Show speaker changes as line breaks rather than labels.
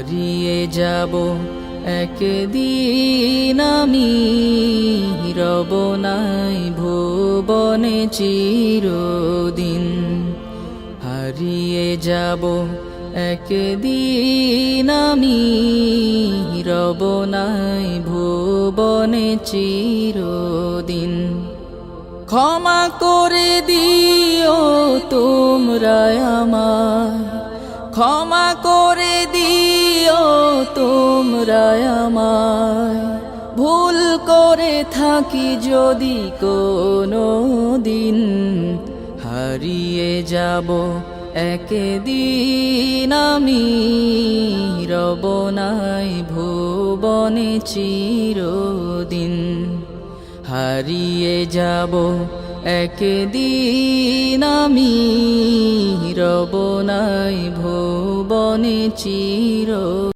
হারিয়ে যাব একদিন আমি, রব নাই ভুবনে চিরদিন। হারিয়ে যাব একদিন আমি, রব নাই ভুবনে চিরদিন। ক্ষমা করে দিও তোমরা আমায়, ক্ষমা করে দিও তোমরা আমায়, ভুল করে থাকি যদি কোনো দিন। হারিয়ে যাব একদিন আমি, রব নাই ভুবনে চিরদিন। হারিয়ে যাব একদিন আমি, রব নাই ভুবনে চির